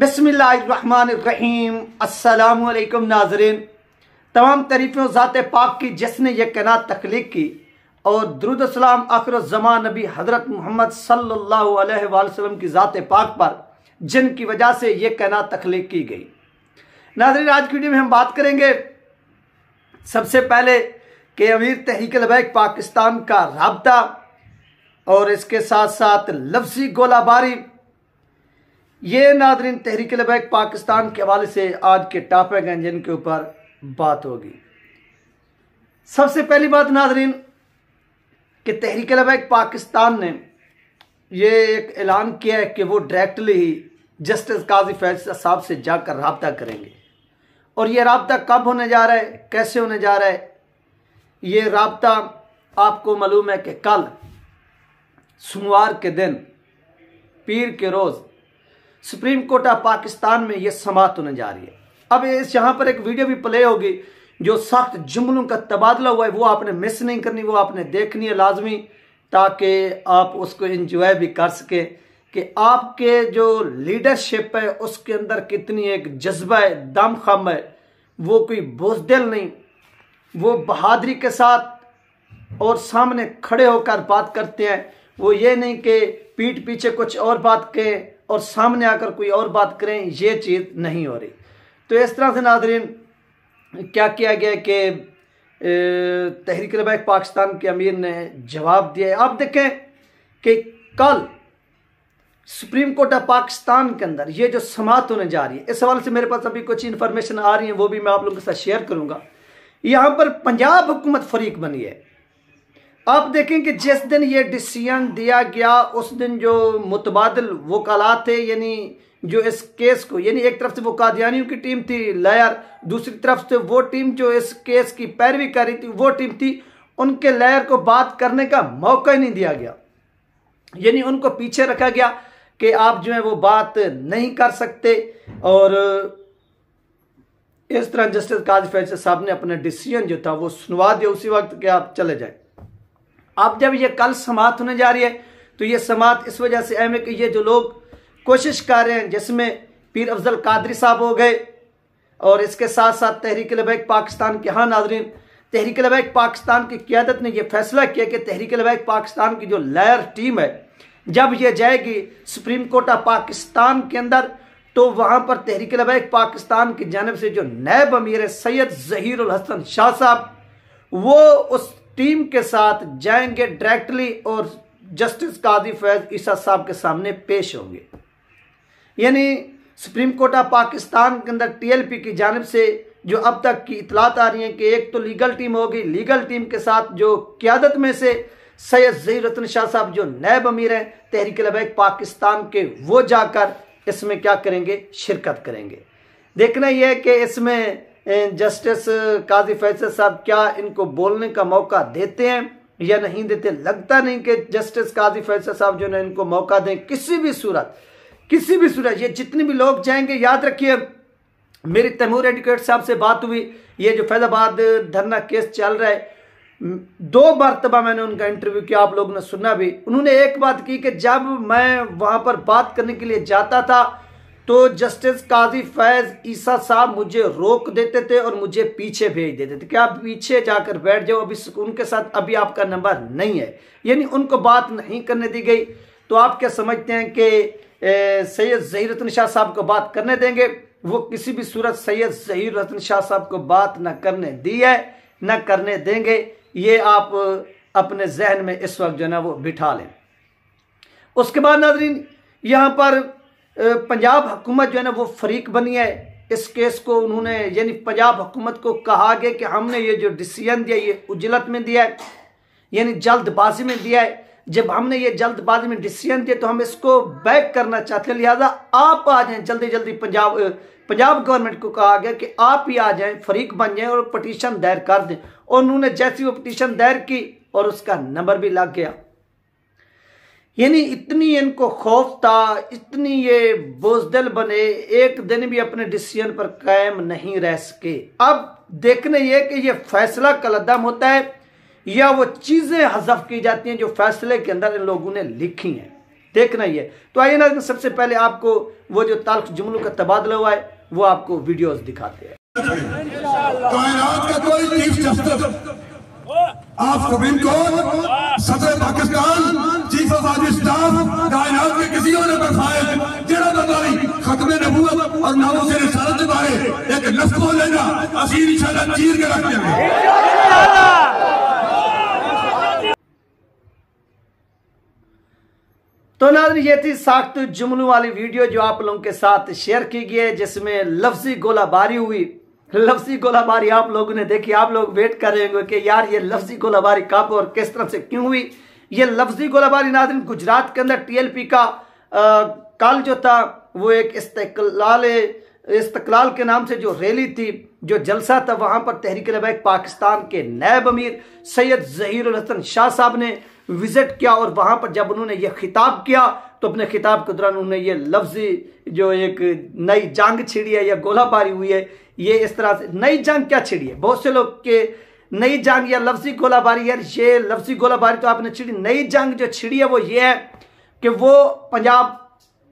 बिस्मिल्लाहिर्रहमानिर्रहीम। अस्सलामुअलैकुम नाज़रीन, तमाम तारीफ़ें ज़ात पाक की जिसने ये कायनात तख्लीक की और दुरूद सलाम आखिर ज़मान नबी हज़रत मोहम्मद सल्लल्लाहु अलैहि वसल्लम की ज़ात पाक पर जिनकी वजह से ये कायनात तख्लीक की गई। नाज़रीन, आज की वीडियो में हम बात करेंगे सबसे पहले कि अमीर तहरीक लबैक पाकिस्तान का राब्ता और इसके साथ साथ लफ्ज़ी गोलाबारी, ये नाज़रीन तहरीक लबैक पाकिस्तान के हवाले से आज के टॉपिक हैं जिनके ऊपर बात होगी। सबसे पहली बात नाज़रीन कि तहरीक लबैक पाकिस्तान ने ये एक ऐलान किया है कि वो डायरेक्टली ही जस्टिस काजी फैज़ साहब से जाकर रब्ता करेंगे। और ये रब्ता कब होने जा रहा है, कैसे होने जा रहा है, ये रब्ता आपको मालूम है कि कल सोमवार के दिन पीर के रोज़ सुप्रीम कोर्ट ऑफ पाकिस्तान में ये समाअत होने जा रही है। अब इस यहाँ पर एक वीडियो भी प्ले होगी जो सख्त जुमलों का तबादला हुआ है, वो आपने मिस नहीं करनी, वो आपने देखनी है लाजमी, ताकि आप उसको एंजॉय भी कर सके कि आपके जो लीडरशिप है उसके अंदर कितनी एक जज्बा है, दमखम है। वो कोई बुज़दिल नहीं, वो बहादुरी के साथ और सामने खड़े होकर बात करते हैं। वो ये नहीं कि पीठ पीछे कुछ और बात करें और सामने आकर कोई और बात करें, ये चीज़ नहीं हो रही। तो इस तरह से नाज़रीन क्या किया गया कि तहरीक लबैक पाकिस्तान के अमीर ने जवाब दिया। आप देखें कि कल सुप्रीम कोर्ट ऑफ पाकिस्तान के अंदर ये जो समाअत होने जा रही है, इस हवाले से मेरे पास अभी कुछ इन्फॉर्मेशन आ रही है, वो भी मैं आप लोगों के साथ शेयर करूँगा। यहाँ पर पंजाब हुकूमत फरीक बनी है। आप देखें कि जिस दिन ये डिसीजन दिया गया उस दिन जो मुतबादिल वकालत थे, यानी जो इस केस को, यानी एक तरफ से वो कादियानियों की टीम थी लॉयर, दूसरी तरफ से वो टीम जो इस केस की पैरवी कर रही थी वो टीम थी, उनके लॉयर को बात करने का मौका ही नहीं दिया गया। यानी उनको पीछे रखा गया कि आप जो है वो बात नहीं कर सकते। और इस तरह जस्टिस काजी फैज़ साहब ने अपना डिसीजन जो था वो सुनवा दिया उसी वक्त कि आप चले जाए। अब जब ये कल समाअत होने जा रही है तो ये समाअत इस वजह से अहम है कि ये जो लोग कोशिश कर रहे हैं, जिसमें पीर अफजल कादरी साहब हो गए और इसके साथ साथ तहरीक लबैक पाकिस्तान के, हाँ नाज़रीन, तहरीक लबैक पाकिस्तान की क़यादत ने यह फैसला किया कि तहरीक लबैक पाकिस्तान की जो लॉयर टीम है जब ये जाएगी सुप्रीम कोर्ट ऑफ पाकिस्तान के अंदर, तो वहाँ पर तहरीक लबैक पाकिस्तान की जानिब से जो नायब अमीर है सैयद ज़हीर उल हसन शाह साहब, वो उस टीम के साथ जाएंगे डायरेक्टली और जस्टिस काजी फैज़ ईसा साहब के सामने पेश होंगे। यानी सुप्रीम कोर्ट ऑफ पाकिस्तान के अंदर टीएलपी की जानिब से जो अब तक की इतलात आ रही हैं कि एक तो लीगल टीम होगी, लीगल टीम के साथ जो क़यादत में से सैयद ज़हीर हसन शाह साहब जो नायब अमीर हैं तहरीक लबैक पाकिस्तान के, वो जाकर इसमें क्या करेंगे, शिरकत करेंगे। देखना यह है कि इसमें जस्टिस काजी फैज़ साहब क्या इनको बोलने का मौका देते हैं या नहीं देते। लगता नहीं कि जस्टिस काजी फैज़ साहब जो है इनको मौका दें किसी भी सूरत। ये जितने भी लोग जाएंगे, याद रखिए मेरी तैमूर एडवोकेट साहब से बात हुई, ये जो फैज़ाबाद धरना केस चल रहा है, 2 मरतबा मैंने उनका इंटरव्यू किया, आप लोगों ने सुना भी। उन्होंने एक बात की कि जब मैं वहाँ पर बात करने के लिए जाता था तो जस्टिस काजी फैज़ ईसा साहब मुझे रोक देते थे और मुझे पीछे भेज देते थे कि आप पीछे जाकर बैठ जाओ, अभी उनके साथ अभी आपका नंबर नहीं है। यानी उनको बात नहीं करने दी गई। तो आप क्या समझते हैं कि सैयद ज़हीर हसन शाह साहब को बात करने देंगे? वो किसी भी सूरत सैयद ज़हीर हसन शाह साहब को बात न करने दी है, न करने देंगे। ये आप अपने जहन में इस वक्त जो है ना वो बिठा लें। उसके बाद नाज़रीन यहाँ पर पंजाब हुकूमत जो है ना वो फरीक बनी है इस केस को। उन्होंने यानी पंजाब हुकूमत को कहा गया कि हमने ये जो डिसीजन दिया ये उजलत में दिया है, यानी जल्दबाजी में दिया है। जब हमने ये जल्दबाजी में डिसीजन दिया तो हम इसको बैक करना चाहते हैं, लिहाजा आप आ जाएं जल्दी जल्दी। पंजाब गवर्नमेंट को कहा गया कि आप ही आ जाएं, फरीक बन जाएं और पटिशन दायर कर दें। और उन्होंने जैसी वो पटिशन दायर की और उसका नंबर भी लग गया। यानी इतनी इनको खौफ था, इतनी ये बुज़दिल बने, एक दिन भी अपने डिसीजन पर कायम नहीं रह सके। अब देखने ये कि ये फैसला कलअदम होता है या वो चीज़ें हज़फ की जाती हैं जो फैसले के अंदर इन लोगों ने लिखी हैं। देखना ही है। तो आइए ना सबसे पहले आपको वो जो तल्ख जुमलों का तबादला हुआ है वो आपको वीडियोस दिखाते हैं। कायनात का कोई चीफ जस्टिस, आप सुप्रीम कोर्ट, सदर Pakistan, chief of army staff, कायनात के किसी और ने बरखाए जेड़ा बताई खत्मे नबूवत और नामों से रिसालत के बारे एक लफ्ज बोलेगा असीर इंशाल्लाह चीर के रख देंगे। तो नाज़रीन, ये थी साख्त जुमलों वाली वीडियो जो आप लोगों के साथ शेयर की गई है, जिसमें लफ्जी गोलाबारी हुई। लफ्जी गोलाबारी आप लोगों ने देखी, आप लोग वेट कर रहे होंगे कि यार ये लफ्जी गोलाबारी कब और किस तरह से क्यों हुई। ये लफ्जी गोलाबारी नाज़रीन गुजरात के अंदर टीएलपी का कल जो था वो एक इस्तकलाल के नाम से जो रैली थी, जो जलसा था, वहां पर तहरीक लबैक पाकिस्तान के नायब अमीर सैयद ज़हीरुल हसन शाह साहब ने विजिट किया और वहां पर जब उन्होंने ये खिताब किया तो अपने खिताब के दौरान उन्होंने ये लफ्जी जो एक नई जंग छिड़ी है या गोलाबारी हुई है, ये इस तरह से नई जंग क्या छिड़ी है। बहुत से लोग के नई जंग या लफ्जी गोलाबारी, यार ये लफ्जी गोलाबारी तो आपने छिड़ी। नई जंग जो छिड़ी है वो ये है कि वो पंजाब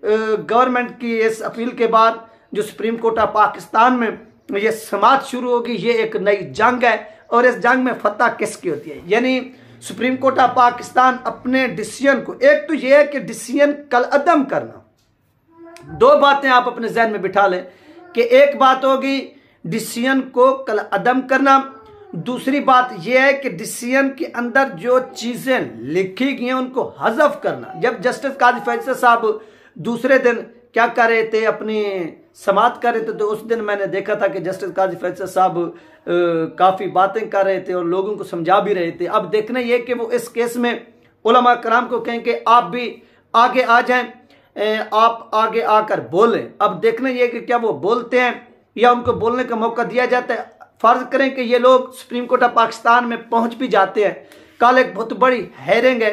गवर्नमेंट की इस अपील के बाद जो सुप्रीम कोर्ट ऑफ पाकिस्तान में ये समात शुरू होगी, ये एक नई जंग है और इस जंग में फतह किसकी होती है। यानी सुप्रीम कोर्ट ऑफ पाकिस्तान अपने डिसीजन को, एक तो यह है कि डिसीजन कल अदम करना। दो बातें आप अपने जहन में बिठा लें कि एक बात होगी डिसीजन को कल अदम करना, दूसरी बात यह है कि डिसीजन के अंदर जो चीजें लिखी गई हैं उनको हज़फ करना। जब जस्टिस काजी फैसल साहब दूसरे दिन क्या कर रहे थे, अपनी समात कर रहे थे, तो उस दिन मैंने देखा था कि जस्टिस काजी फैसल साहब काफ़ी बातें कर रहे थे और लोगों को समझा भी रहे थे। अब देखना यह कि वो इस केस में उलमा कराम को कहें कि आप भी आगे आ जाएं, आप आगे आकर बोलें। अब देखना यह कि क्या वो बोलते हैं या उनको बोलने का मौका दिया जाता है। फर्ज करें कि ये लोग सुप्रीम कोर्ट ऑफ पाकिस्तान में पहुंच भी जाते हैं, कल एक बहुत बड़ी हेयरिंग है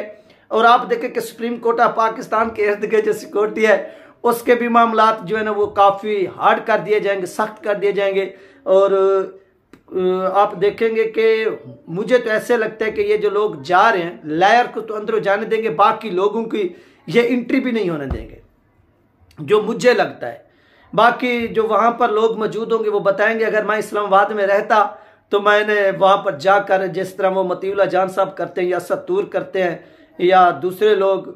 और आप देखें कि सुप्रीम कोर्ट ऑफ पाकिस्तान के इर्द गिर्द जो सिक्योरिटी है उसके भी मामलात जो है ना वो काफ़ी हार्ड कर दिए जाएंगे, सख्त कर दिए जाएंगे। और आप देखेंगे कि मुझे तो ऐसे लगता है कि ये जो लोग जा रहे हैं लायर को तो अंदर जाने देंगे, बाकी लोगों की ये एंट्री भी नहीं होने देंगे, जो मुझे लगता है। बाकी जो वहाँ पर लोग मौजूद होंगे वो बताएंगे। अगर मैं इस्लामाबाद में रहता तो मैंने वहाँ पर जाकर जिस तरह वो मतीउल्ला जान साहब करते हैं या सतूर करते हैं या दूसरे लोग,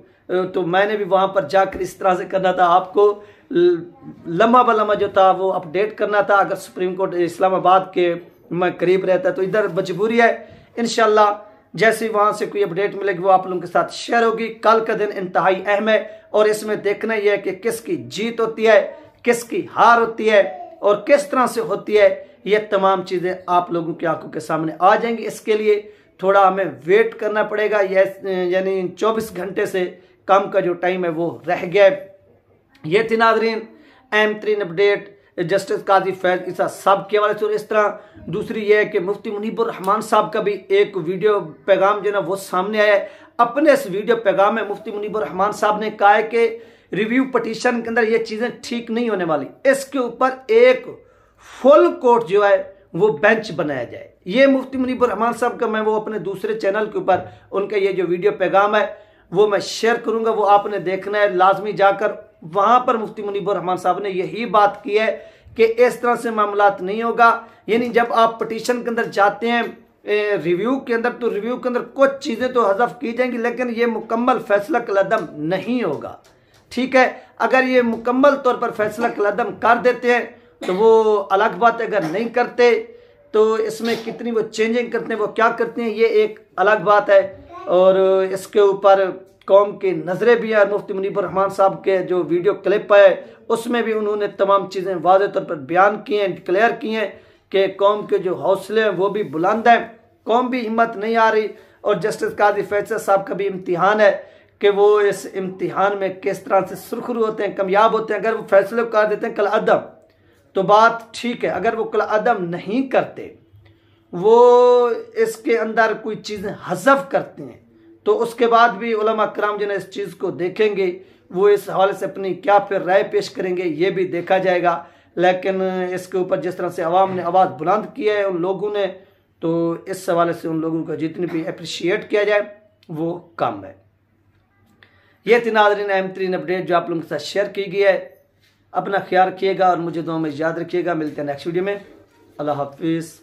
तो मैंने भी वहाँ पर जाकर इस तरह से करना था। आपको लम्हा ब लम्हा जो था वो अपडेट करना था। अगर सुप्रीम कोर्ट इस्लामाबाद के मैं करीब रहता तो इधर मजबूरी है। इंशाल्लाह जैसे वहाँ से कोई अपडेट मिलेगी वो आप लोगों के साथ शेयर होगी। कल का दिन इंतहाई अहम है और इसमें देखना यह है कि किसकी जीत होती है, किसकी हार होती है और किस तरह से होती है। ये तमाम चीज़ें आप लोगों की आंखों के सामने आ जाएंगी। इसके लिए थोड़ा हमें वेट करना पड़ेगा, यानी 24 घंटे से कम का जो टाइम है वो रह गया है। ये थी नाज़रीन M3 अपडेट जस्टिस काजी फैज ईसा साहब के हवाले से। और इस तरह दूसरी ये है कि मुफ्ती मुनीबुर रहमान साहब का भी एक वीडियो पैगाम जो ना वो सामने आया है। अपने इस वीडियो पैगाम में मुफ्ती मुनीबुर रहमान साहब ने कहा है कि रिव्यू पटिशन के अंदर ये चीज़ें ठीक नहीं होने वाली, इसके ऊपर एक फुल कोर्ट जो है वो बेंच बनाया जाए। ये मुफ्ती मुनीबुर रहमान साहब का मैं वो अपने दूसरे चैनल के ऊपर उनका ये जो वीडियो पैगाम है वो मैं शेयर करूंगा, वो आपने देखना है लाजमी जाकर। वहां पर मुफ्ती मुनीबुर रहमान साहब ने यही बात की है कि इस तरह से मामलात नहीं होगा। यानी जब आप पटिशन के अंदर जाते हैं रिव्यू के अंदर, तो रिव्यू के अंदर कुछ चीज़ें तो हज़फ की जाएंगी लेकिन ये मुकम्मल फैसला कलअदम नहीं होगा। ठीक है, अगर ये मुकम्मल तौर पर फैसला कलअदम कर देते हैं तो वो अलग बात है, अगर नहीं करते तो इसमें कितनी वो चेंजिंग करते हैं, वो क्या करते हैं, ये एक अलग बात है। और इसके ऊपर कौम की नज़रें भी हैं। मुफ्ती मुनीबुर रहमान साहब के जो वीडियो क्लिप है उसमें भी उन्होंने तमाम चीज़ें वाज़ेह तौर पर बयान की हैं, डिक्लेयर की हैं कि कौम के जो हौसले हैं वो भी बुलंद हैं, कौम भी हिम्मत नहीं आ रही। और जस्टिस काजी फैसल साहब का भी इम्तिहान है कि वो इस इम्तिहान में किस तरह से सुरखरू होते हैं, कामयाब होते हैं। अगर वो फैसले कर देते हैं कल अदम तो बात ठीक है, अगर वो कल अदम नहीं करते, वो इसके अंदर कोई चीज़ें हज़फ करते हैं तो उसके बाद भी उलमा कराम जो है इस चीज़ को देखेंगे, वो इस हवाले से अपनी क्या फिर राय पेश करेंगे ये भी देखा जाएगा। लेकिन इसके ऊपर जिस तरह से अवाम ने आवाज़ बुलंद की है उन लोगों ने, तो इस हवाले से उन लोगों का जितनी भी अप्रिशिएट किया जाए वो कम है। ये थी नाज़रीन M3 अपडेट जो आप लोगों के साथ शेयर की गई है। अपना ख्याल रखिएगा और मुझे दुआ में याद रखिएगा। मिलते हैं नेक्स्ट वीडियो में। अल्लाह हाफिज़।